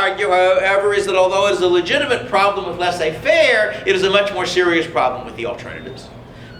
argue, however, is that although it is a legitimate problem with laissez-faire, it is a much more serious problem with the alternatives.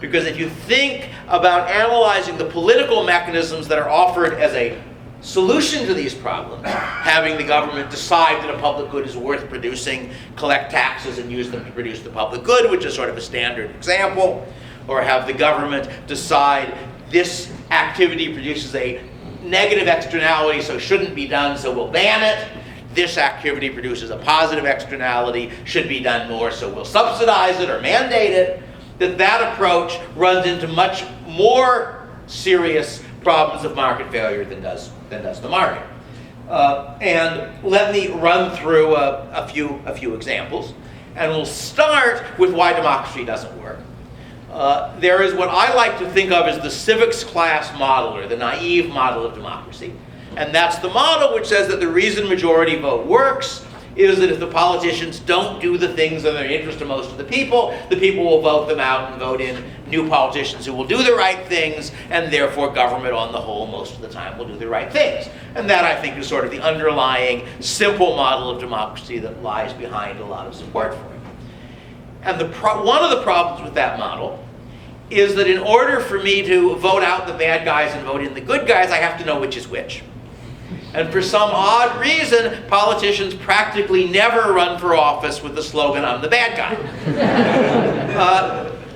Because if you think about analyzing the political mechanisms that are offered as a solution to these problems, having the government decide that a public good is worth producing, collect taxes and use them to produce the public good, which is sort of a standard example, or have the government decide this activity produces a negative externality, so shouldn't be done, so we'll ban it. This activity produces a positive externality, should be done more, so we'll subsidize it or mandate it. That approach runs into much more serious problems of market failure than does the market. And let me run through a few examples. And we'll start with why democracy doesn't work. There is what I like to think of as the civics class model, or the naive model of democracy. And that's the model which says that the reason majority vote works is that if the politicians don't do the things that are in the interest of most of the people will vote them out and vote in new politicians who will do the right things, and therefore government on the whole most of the time will do the right things. And that, I think, is sort of the underlying simple model of democracy that lies behind a lot of support for it. And one of the problems with that model is that in order for me to vote out the bad guys and vote in the good guys, I have to know which is which. And for some odd reason, politicians practically never run for office with the slogan, "I'm the bad guy."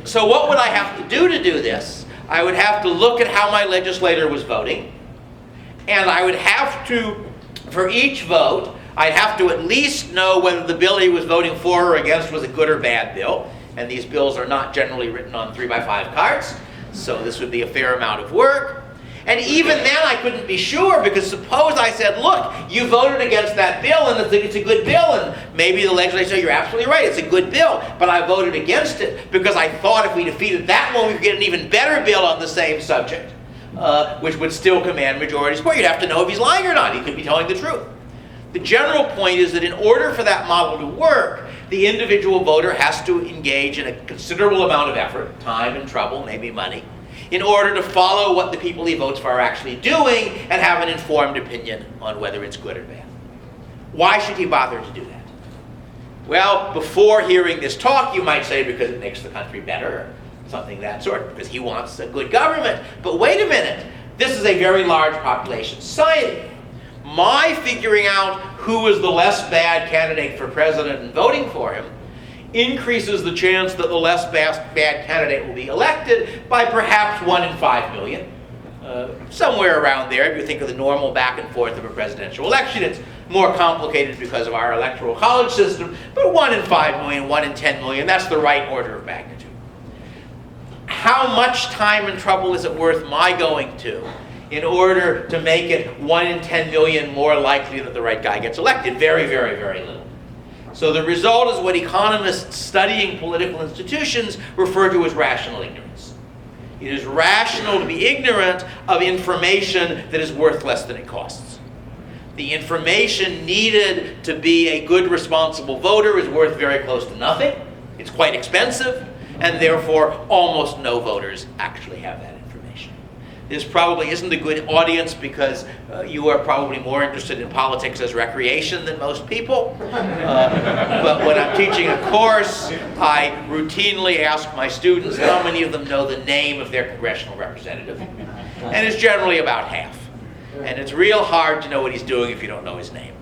So what would I have to do this? I would have to look at how my legislator was voting, and I would have to, for each vote, I'd have to at least know whether the bill he was voting for or against was a good or bad bill. And these bills are not generally written on 3x5 cards, so this would be a fair amount of work. And even then I couldn't be sure, because suppose I said, look, you voted against that bill and it's a good bill, and maybe the legislature said, you're absolutely right, it's a good bill, but I voted against it because I thought if we defeated that one we could get an even better bill on the same subject, which would still command majority support. You'd have to know if he's lying or not. He could be telling the truth. The general point is that in order for that model to work, the individual voter has to engage in a considerable amount of effort, time and trouble, maybe money, in order to follow what the people he votes for are actually doing and have an informed opinion on whether it's good or bad. Why should he bother to do that? Well, before hearing this talk, you might say because it makes the country better, or something of that sort, because he wants a good government. But wait a minute, this is a very large population society. My figuring out who is the less bad candidate for president and voting for him increases the chance that the less bad candidate will be elected by perhaps 1 in 5 million. Somewhere around there, if you think of the normal back and forth of a presidential election. It's more complicated because of our electoral college system, but 1 in 5 million, 1 in 10 million, that's the right order of magnitude. How much time and trouble is it worth my going to in order to make it 1 in 10 million more likely that the right guy gets elected? Very, very, very little. So the result is what economists studying political institutions refer to as rational ignorance. It is rational to be ignorant of information that is worth less than it costs. The information needed to be a good, responsible voter is worth very close to nothing. It's quite expensive, and therefore almost no voters actually have that information. This probably isn't a good audience because you are probably more interested in politics as recreation than most people. But when I'm teaching a course, I routinely ask my students how many of them know the name of their congressional representative. And it's generally about half. And it's real hard to know what he's doing if you don't know his name.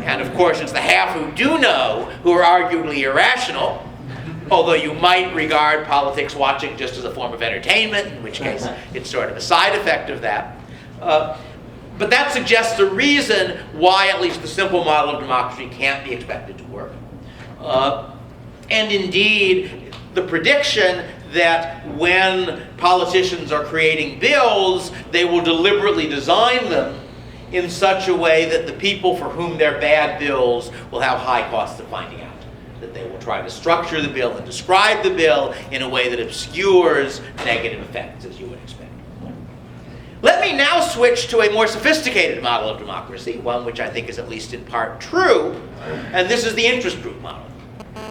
And of course, it's the half who do know who are arguably irrational, although you might regard politics watching just as a form of entertainment, in which case it's sort of a side effect of that. But that suggests a reason why at least the simple model of democracy can't be expected to work. And indeed, the prediction that when politicians are creating bills, they will deliberately design them in such a way that the people for whom they're bad bills will have high costs of finding out. That they will try to structure the bill and describe the bill in a way that obscures negative effects, as you would expect. Let me now switch to a more sophisticated model of democracy, one which I think is at least in part true, and this is the interest group model.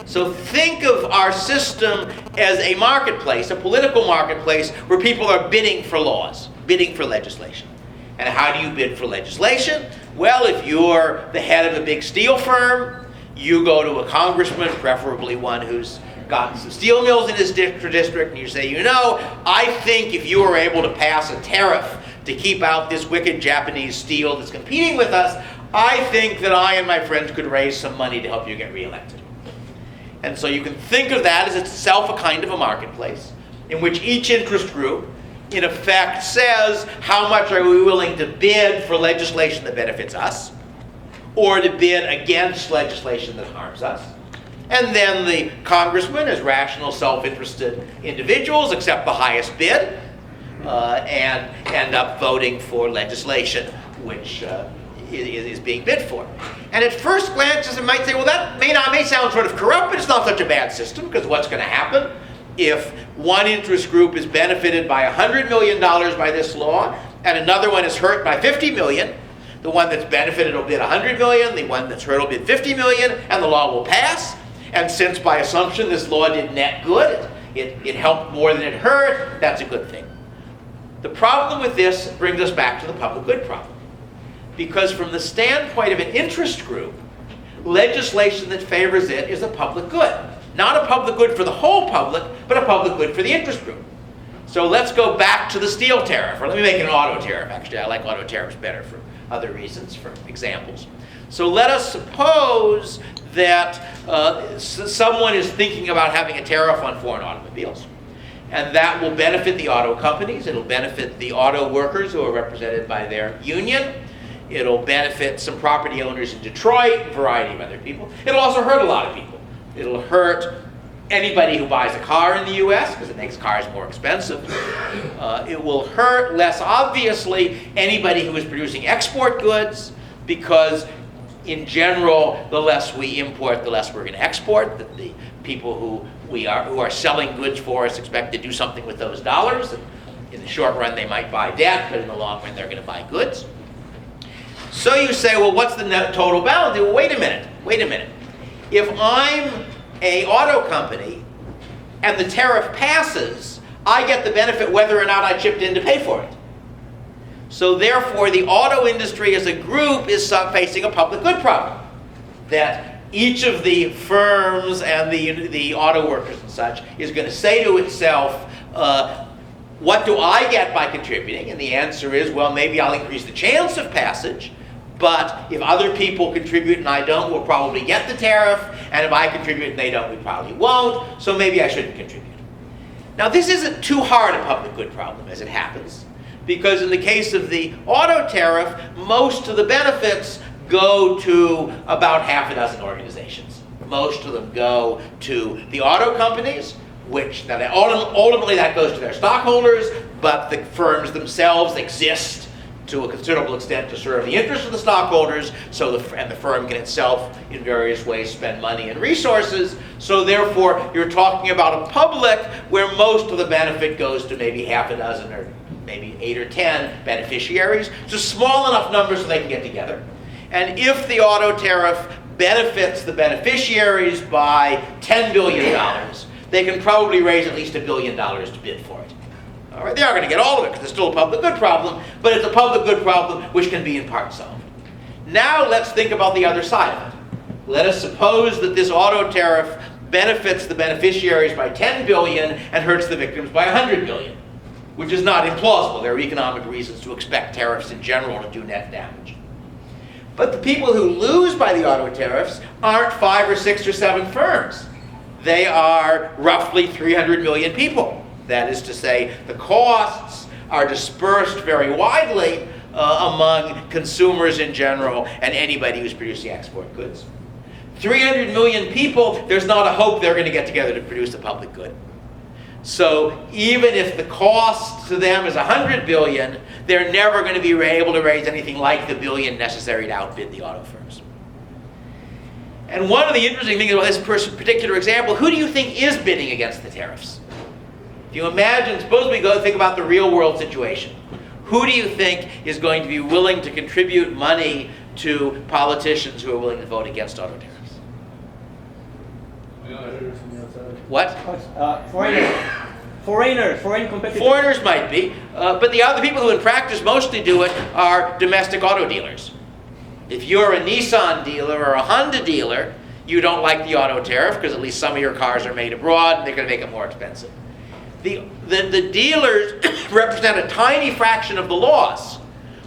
So think of our system as a marketplace, a political marketplace, where people are bidding for laws, bidding for legislation. And how do you bid for legislation? well, if you're the head of a big steel firm, you go to a congressman, preferably one who's got some steel mills in his district, and you say, you know, I think if you were able to pass a tariff to keep out this wicked Japanese steel that's competing with us, I think that I and my friends could raise some money to help you get reelected. And so you can think of that as itself a kind of a marketplace in which each interest group, in effect, says how much are we willing to bid for legislation that benefits us, or to bid against legislation that harms us. And then the congressmen, as rational, self-interested individuals, accept the highest bid and end up voting for legislation which is being bid for. And at first glances, it might say, well, that may sound sort of corrupt, but it's not such a bad system, because what's going to happen if one interest group is benefited by $100 million by this law and another one is hurt by $50 million? The one that's benefited will bid $100 million, the one that's hurt will bid $50 million, and the law will pass. And since by assumption this law did net good, it helped more than it hurt, that's a good thing. The problem with this brings us back to the public good problem. Because from the standpoint of an interest group, legislation that favors it is a public good. Not a public good for the whole public, but a public good for the interest group. So let's go back to the steel tariff, or let me make it an auto tariff. Actually, I like auto tariffs better for other reasons, for examples. So let us suppose that someone is thinking about having a tariff on foreign automobiles. And that will benefit the auto companies. It'll benefit the auto workers who are represented by their union. It'll benefit some property owners in Detroit, a variety of other people. It'll also hurt a lot of people. It'll hurt anybody who buys a car in the US, because it makes cars more expensive. It will hurt, less obviously, anybody who is producing export goods, because in general, the less we import, the less we're going to export. The people who are selling goods for us expect to do something with those dollars. And in the short run, they might buy debt, but in the long run, they're going to buy goods. So you say, well, what's the net total balance? Well, wait a minute. If I'm an auto company and the tariff passes, I get the benefit whether or not I chipped in to pay for it. So therefore, the auto industry as a group is facing a public good problem. That each of the firms and the auto workers and such is going to say to itself, what do I get by contributing? And the answer is, well, maybe I'll increase the chance of passage, but if other people contribute and I don't, we'll probably get the tariff, and if I contribute and they don't, we probably won't, so maybe I shouldn't contribute. Now, this isn't too hard a public good problem, as it happens, because in the case of the auto tariff, most of the benefits go to about half a dozen organizations. Most of them go to the auto companies, which ultimately that goes to their stockholders, but the firms themselves exist to a considerable extent to serve the interests of the stockholders, and the firm can itself in various ways spend money and resources. So therefore, you're talking about a public where most of the benefit goes to maybe half a dozen or maybe 8 or 10 beneficiaries. It's a small enough number so they can get together. And if the auto tariff benefits the beneficiaries by $10 billion, they can probably raise at least $1 billion to bid for it. All right, they aren't going to get all of it because it's still a public good problem, but it's a public good problem which can be in part solved. Now let's think about the other side of it. Let us suppose that this auto tariff benefits the beneficiaries by $10 billion and hurts the victims by $100 billion, which is not implausible. There are economic reasons to expect tariffs in general to do net damage. But the people who lose by the auto tariffs aren't 5 or 6 or 7 firms. They are roughly 300 million people. That is to say, the costs are dispersed very widely among consumers in general and anybody who's producing export goods. 300 million people, there's not a hope they're going to get together to produce a public good. So even if the cost to them is $100 billion, they're never going to be able to raise anything like the billion necessary to outbid the auto firms. And one of the interesting things about this particular example, who do you think is bidding against the tariffs? If you imagine, suppose we go think about the real world situation. Who do you think is going to be willing to contribute money to politicians who are willing to vote against auto tariffs? What? Foreign competitors. Foreigners might be, but the other people who in practice mostly do it are domestic auto dealers. If you're a Nissan dealer or a Honda dealer, you don't like the auto tariff because at least some of your cars are made abroad and they're going to make it more expensive. The dealers represent a tiny fraction of the loss,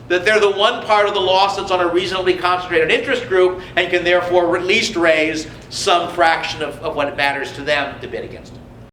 that they're the one part of the loss that's on a reasonably concentrated interest group and can therefore at least raise some fraction of what it matters to them to bid against it.